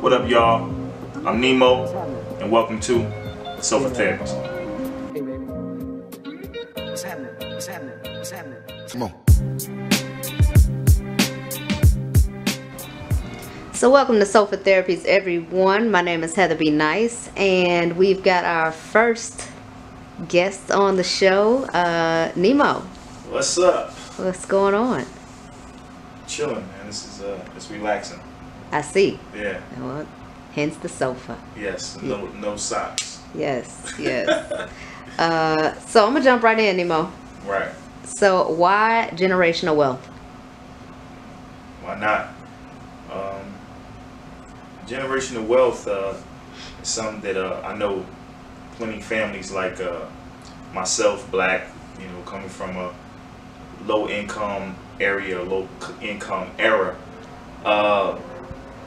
What up, y'all? I'm Nemo, and welcome to Sofa Therapies. Hey, baby. What's happening? What's happening? What's happening? Come on. So welcome to Sofa Therapies, everyone. My name is Heather B. Nice, and we've got our first guest on the show, Nimo. What's up? What's going on? Chilling, man. This is it's relaxing. I see. Yeah. Well, hence the sofa. Yes. No socks. Yes, yes. So I'm gonna jump right in, Nimo. Right. So why generational wealth? Why not? Generational wealth is something that I know plenty of families like myself, black, coming from a low income area, low income era.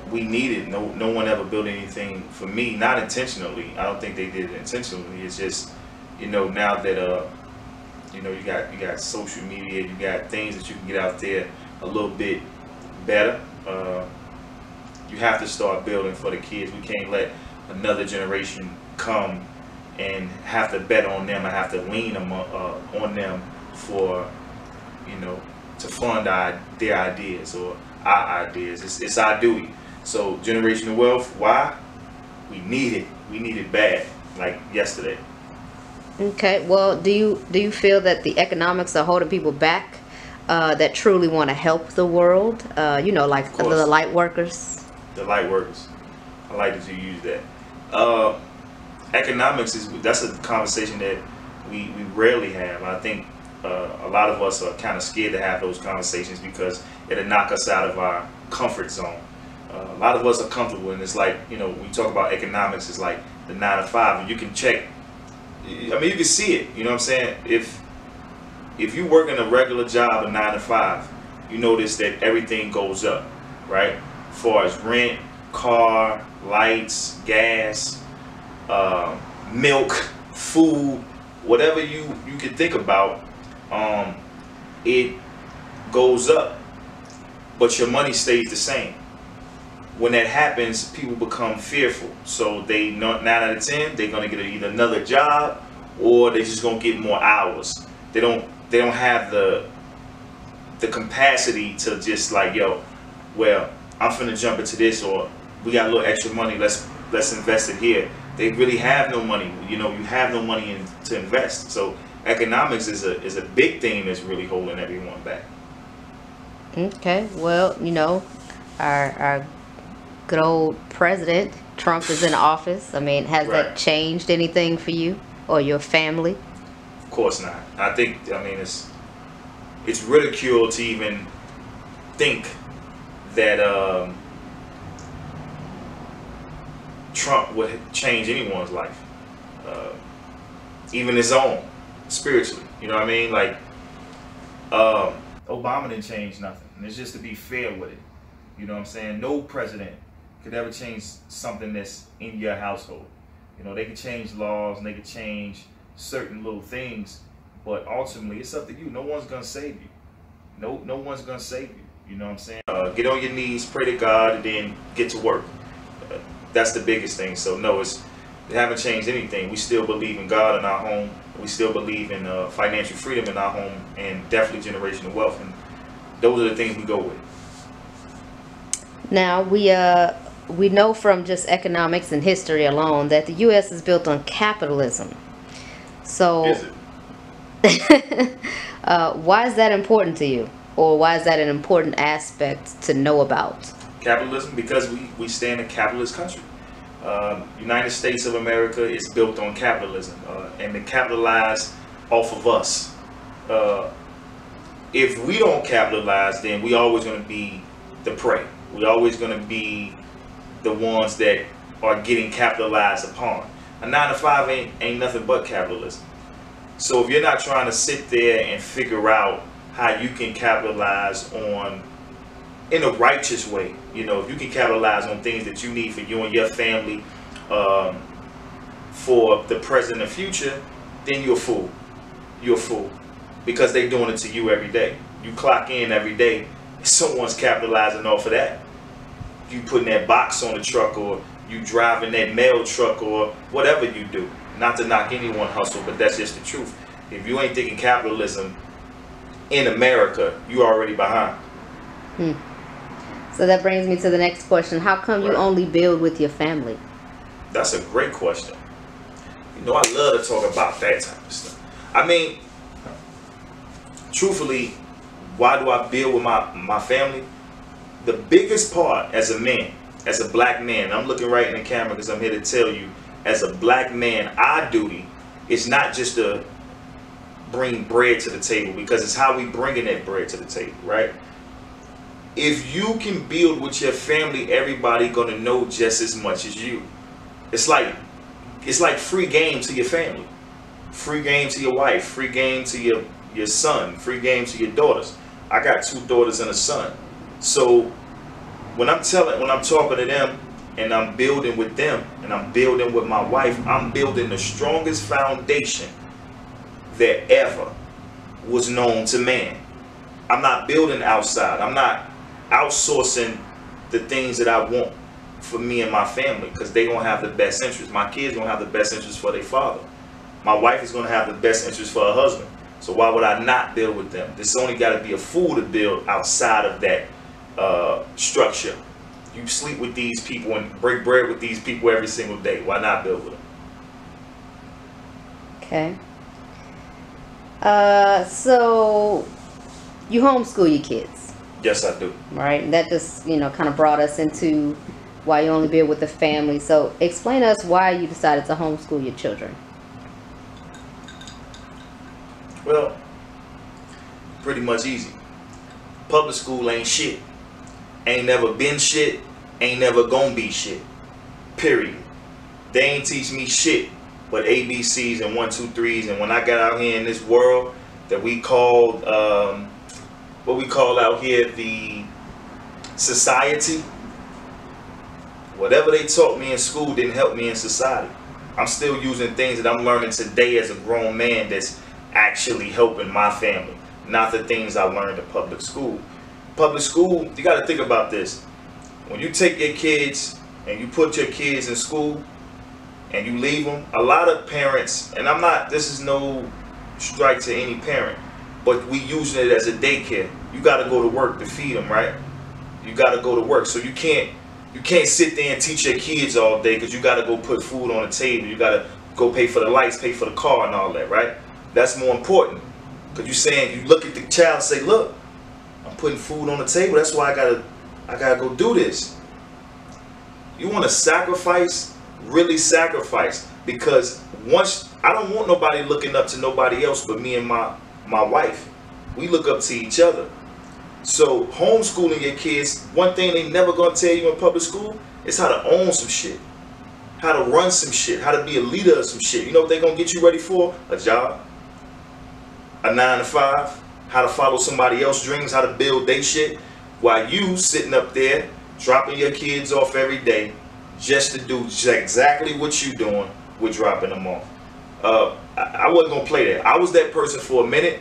We need it. No one ever built anything for me, not intentionally. I don't think they did it intentionally. It's just, now that you got social media, you got things that you can get out there a little bit better. You have to start building for the kids. We can't let another generation come and have to bet on them. I have to lean on them for, to fund their ideas or our ideas. It's our duty. So generational wealth, why? We need it. We need it bad, like yesterday. Okay. Well, do you feel that the economics are holding people back that truly want to help the world? Like the light workers. The light workers. I like that you use that. Economics that's a conversation that we rarely have. I think a lot of us are kind of scared to have those conversations because it'll knock us out of our comfort zone. A lot of us are comfortable, and it's like, we talk about economics, it's like the 9 to 5, and you can check. I mean, you can see it. You know what I'm saying? If you work in a regular job, a 9 to 5, you notice that everything goes up, right? As far as rent, car, lights, gas, milk, food, whatever you can think about, it goes up, but your money stays the same. When that happens, people become fearful. So 9 out of 10, they're gonna get either another job or they're just gonna get more hours. They don't have the capacity to just like, well, I'm finna jump into this, or we got a little extra money, let's invest it here. They really have no money. You have no money to invest. So economics is a big thing that's really holding everyone back. Okay, well, our good old president Trump is in office. I mean, has that changed anything for you or your family? Of course not. I mean it's ridicule to even think that Trump would change anyone's life, even his own, spiritually. You know what I mean? Like, Obama didn't change nothing. And it's just to be fair with it. You know what I'm saying? No president could ever change something that's in your household. They can change laws and they can change certain little things, but ultimately it's up to you. No one's gonna save you. No one's gonna save you. You know what I'm saying? Get on your knees, pray to God, and then get to work. That's the biggest thing. So no, they haven't changed anything. We still believe in God in our home. We still believe in financial freedom in our home, and definitely generational wealth. And those are the things we go with. Now we know from just economics and history alone that the U.S. is built on capitalism. So is it? Why is that important to you? Or why is that an important aspect to know about? Capitalism, because we stay in a capitalist country. United States of America is built on capitalism, and they capitalize off of us. If we don't capitalize, then we always going to be the prey. We're always going to be the ones that are getting capitalized upon. A 9 to 5 ain't nothing but capitalism. So if you're not trying to sit there and figure out how you can capitalize on in a righteous way, if you can capitalize on things that you need for you and your family, for the present and future, then you're a fool. You're a fool, because they're doing it to you every day. You clock in every day, someone's capitalizing off of that. you putting that box on the truck, or you driving that mail truck, or whatever you do. Not to knock anyone hustle, but that's just the truth. If you ain't thinking capitalism in America, you already behind. So that brings me to the next question. How come you only build with your family? That's a great question. You know, I love to talk about that type of stuff. I mean, truthfully, why do I build with my family? The biggest part as a man, as a black man, I'm looking right in the camera because I'm here to tell you, as a black man, our duty is not just to bring bread to the table, because it's how we bringing that bread to the table, right? If you can build with your family, everybody gonna know just as much as you. It's like free game to your family, free game to your wife, free game to your son, free game to your daughters. I got 2 daughters and a son. So when I'm talking to them and I'm building with them and I'm building with my wife, I'm building the strongest foundation that ever was known to man. I'm not building outside. I'm not outsourcing the things that I want for me and my family, because they gonna have the best interest. My kids gonna have the best interest for their father. My wife is gonna have the best interest for her husband. So why would I not build with them? This only got to be a fool to build outside of that structure. You sleep with these people and break bread with these people every single day. Why not build with them? Okay. So you homeschool your kids? Yes, I do. Right. And that just, kind of brought us into why you only build with the family. So explain to us why you decided to homeschool your children. Well, pretty much easy. Public school ain't shit. Ain't never been shit. Ain't never gonna be shit. Period. They ain't teach me shit but ABCs and 1, 2, 3s. And when I got out here in this world that we called, what we call out here the society, whatever they taught me in school didn't help me in society. I'm still using things that I'm learning today as a grown man that's actually helping my family, not the things I learned in public school. Public school, you got to think about this. When you take your kids and you put your kids in school and you leave them, a lot of parents, and this is no strike to any parent, but we using it as a daycare. You got to go to work to feed them, right? You got to go to work. So you can't sit there and teach your kids all day, because you got to go put food on the table. You got to go pay for the lights, pay for the car and all that, right? That's more important, because you're saying, you look at the child and say, look, I'm putting food on the table. That's why I gotta go do this. You want to sacrifice, really sacrifice, because once I don't want nobody looking up to nobody else but me and my wife. We look up to each other. So homeschooling your kids, one thing they never gonna tell you in public school is how to own some shit, how to run some shit, how to be a leader of some shit. You know what they gonna get you ready for? A job, a 9 to 5, how to follow somebody else's dreams, how to build their shit, while you sitting up there dropping your kids off every day just to do exactly what you doing with dropping them off. I wasn't gonna play that. I was that person for a minute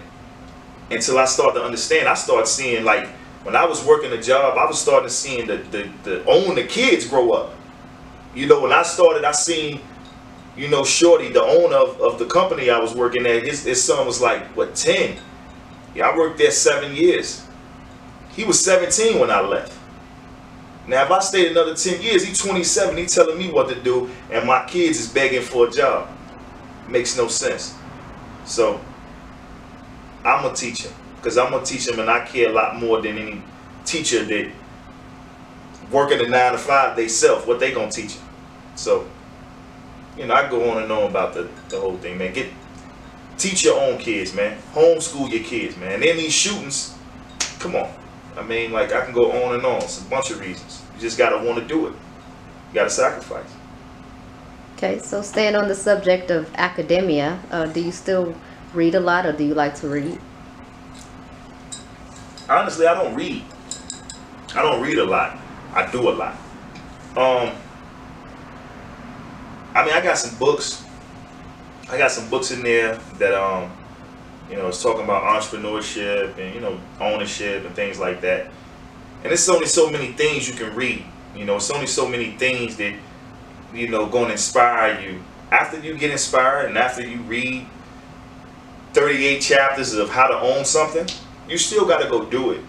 until I started to understand. I started seeing, like, when I was working a job, I was starting to seeing the kids grow up. You know, when I started, I seen, Shorty, the owner of the company I was working at, his son was like, what, 10? Yeah, I worked there 7 years. He was 17 when I left. Now, if I stayed another 10 years, he's 27, he's telling me what to do, and my kids is begging for a job. Makes no sense. So, I'm going to teach him, because I'm going to teach him, and I care a lot more than any teacher that working a 9 to 5 they self, what they going to teach him. So, I go on and on about the whole thing, man. Teach your own kids, man. Homeschool your kids, man. And then these shootings, come on. I mean, like, I can go on and on. It's a bunch of reasons. You just got to want to do it. You got to sacrifice. Okay, so staying on the subject of academia, do you still read a lot, or do you like to read? Honestly, I don't read. I don't read a lot. I do a lot. I got some books. I got some books in there that it's talking about entrepreneurship and ownership and things like that. And there's only so many things you can read. You know, it's only so many things that, you know, going to inspire you. After you get inspired and after you read 38 chapters of how to own something, you still got to go do it.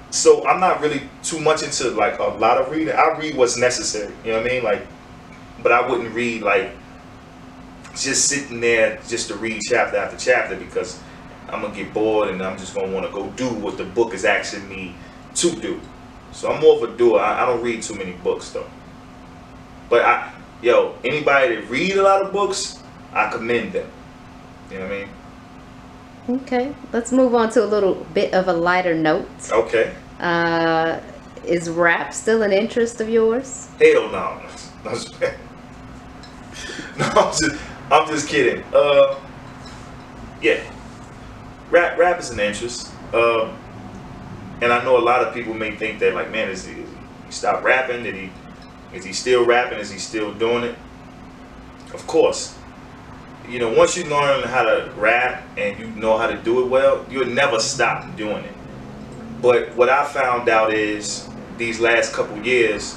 So I'm not really too much into like a lot of reading. I read what's necessary, you know what I mean? Like, but I wouldn't read like just sitting there just to read chapter after chapter, because I'm gonna get bored and I'm just gonna want to go do what the book is asking me to do. So I'm more of a doer. I don't read too many books though. But anybody that read a lot of books, I commend them. You know what I mean? Okay, let's move on to a little bit of a lighter note. Okay. Is rap still an interest of yours? Hell no. No, I'm just kidding. Yeah. Rap is an interest. And I know a lot of people may think that, like, man, is he stopped rapping? Is he still rapping? Is he still doing it? Of course. You know, once you learn how to rap and you know how to do it well, you'll never stop doing it. But what I found out is these last couple years,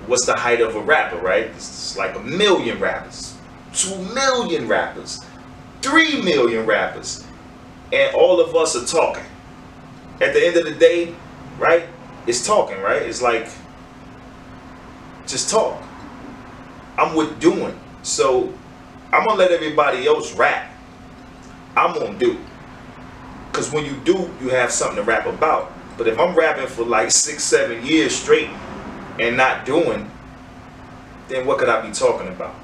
what's the height of a rapper, right? It's like 1 million rappers, 2 million rappers, 3 million rappers, and all of us are talking. At the end of the day, right, it's talking, right? It's like, just talk. I'm with doing. So I'm gonna let everybody else rap. I'm gonna do. Because when you do, you have something to rap about. But if I'm rapping for like 6, 7 years straight and not doing, then what could I be talking about?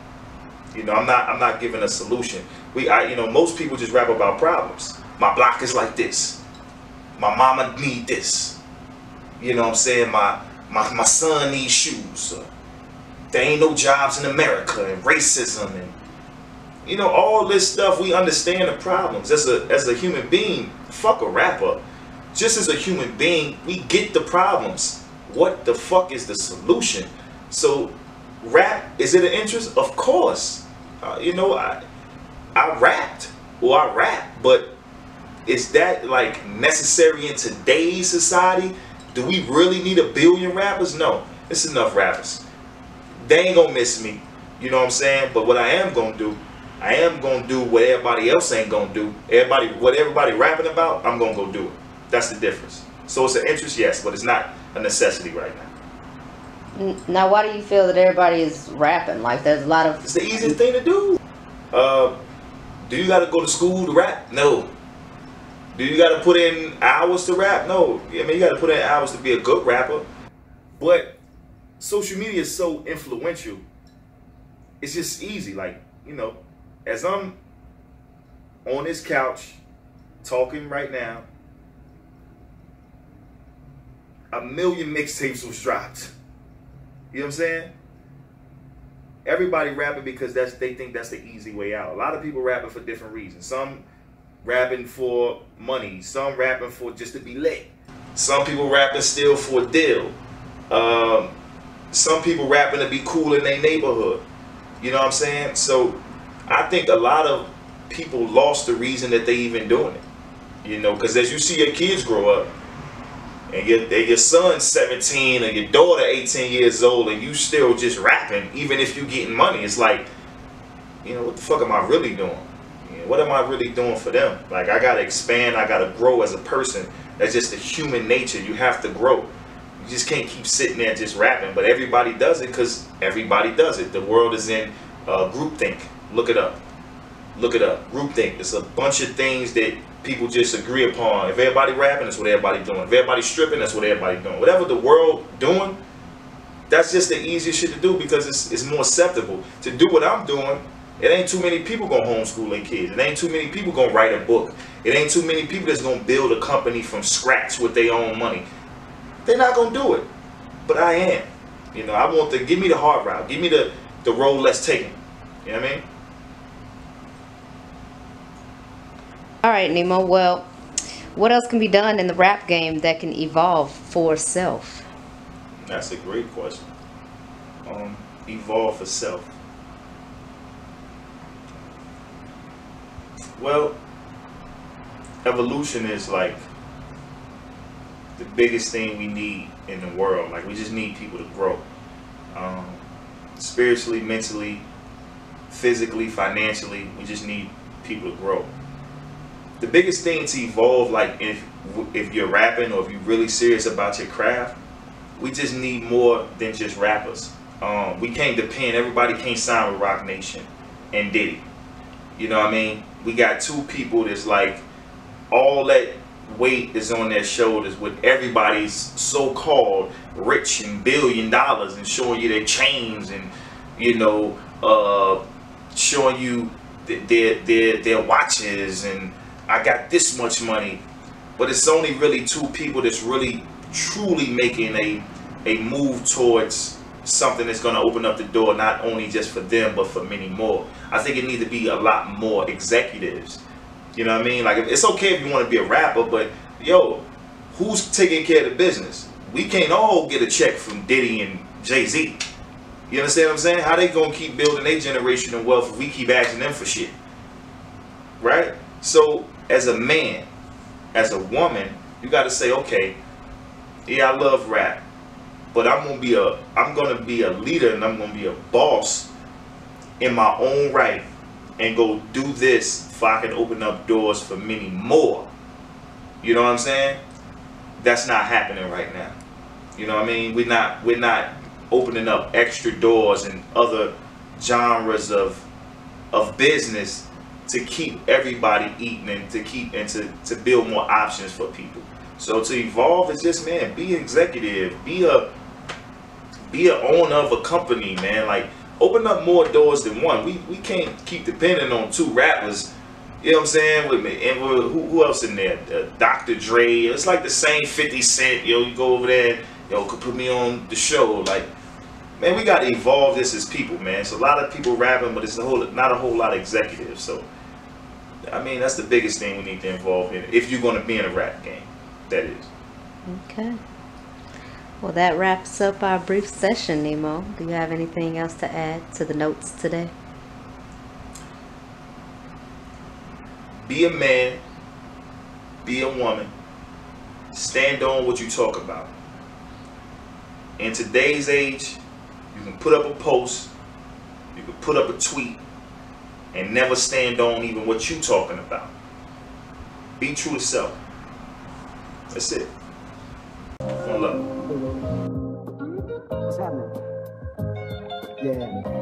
You know, I'm not giving a solution. Most people just rap about problems. My block is like this. My mama need this. You know what I'm saying? My son needs shoes. There ain't no jobs in America, and racism, and you know, all this stuff. We understand the problems as a human being. Fuck a rapper. Just as a human being, we get the problems. What the fuck is the solution? So rap, is it an interest? Of course. You know, I rapped, or I rap, but is that like necessary in today's society? Do we really need 1 billion rappers? No, it's enough rappers. They ain't gonna miss me, you know what I'm saying? But what I am gonna do what everybody else ain't gonna do. What everybody rapping about, I'm gonna go do it. That's the difference. So it's an interest, yes, but it's not a necessity right now. Now, why do you feel that everybody is rapping? Like, there's a lot of... It's the easiest thing to do. Do you gotta go to school to rap? No. Do you gotta put in hours to rap? No. I mean, you gotta put in hours to be a good rapper. But social media is so influential. It's just easy. Like, you know, as I'm on this couch talking right now, 1 million mixtapes was dropped. You know what I'm saying? Everybody rapping because they think that's the easy way out. A lot of people rapping for different reasons. Some rapping for money. Some rapping for just to be lit. Some people rapping still for a deal. Some people rapping to be cool in their neighborhood. You know what I'm saying? So I think a lot of people lost the reason that they even doing it. You know, because as you see your kids grow up, and your son's 17 or your daughter 18 years old, and you still just rapping, even if you getting money, it's like, you know, what the fuck am I really doing? You know, what am I really doing for them? Like, I gotta expand, I gotta grow as a person. That's just the human nature. You have to grow. You just can't keep sitting there just rapping. But everybody does it because everybody does it. The world is in groupthink. Look it up. Look it up. Groupthink. It's a bunch of things that people just agree upon. If everybody rapping, that's what everybody doing. If everybody stripping, that's what everybody doing. Whatever the world doing, that's just the easiest shit to do because it's more acceptable. To do what I'm doing, it ain't too many people gonna homeschool their kids. It ain't too many people gonna write a book. It ain't too many people that's gonna build a company from scratch with their own money. They're not gonna do it. But I am. You know, I want give me the hard route. Give me the road less taken. You know what I mean? All right, Nimo. Well, what else can be done in the rap game that can evolve for self? That's a great question. Evolve for self. Well, evolution is like the biggest thing we need in the world. Like, we just need people to grow, spiritually, mentally, physically, financially. We just need people to grow. The biggest thing to evolve, like if you're rapping or if you're really serious about your craft, we just need more than just rappers. We can't depend, everybody can't sign with Rock Nation and Diddy. You know what I mean? We got two people that's like, all that weight is on their shoulders with everybody's so-called rich and $1 billion and showing you their chains and, you know, showing you their watches and I got this much money. But it's only really two people that's really truly making a move towards something that's going to open up the door not only just for them but for many more. I think it needs to be a lot more executives. You know what I mean? Like, it's okay if you want to be a rapper, but yo, who's taking care of the business? We can't all get a check from Diddy and Jay-Z. You understand what I'm saying? How they gonna keep building their generational wealth if we keep asking them for shit? Right? So as a man, as a woman, you got to say, okay, yeah, I love rap, but I'm gonna be a leader and I'm gonna be a boss in my own right and go do this so I can open up doors for many more. You know what I'm saying? That's not happening right now. You know what I mean? We're not opening up extra doors and other genres of business to keep everybody eating and to build more options for people. So to evolve is just, man, be an executive, be an owner of a company, man. Like, open up more doors than one. We can't keep depending on two rappers. You know what I'm saying? With me and who else in there? Dr. Dre. It's like the same 50 Cent. Yo, you go over there, yo, could put me on the show. Like, man, we got to evolve this as people, man. It's a lot of people rapping, but it's not a whole lot of executives. So, I mean, that's the biggest thing we need to involve in if you're going to be in a rap game. That is. Okay. Well, that wraps up our brief session, Nimo. Do you have anything else to add to the notes today? Be a man, be a woman, stand on what you talk about. In today's age, you can put up a post, you can put up a tweet, and never stand on even what you talking about. Be true to self. That's it. One love. What's happening? Yeah.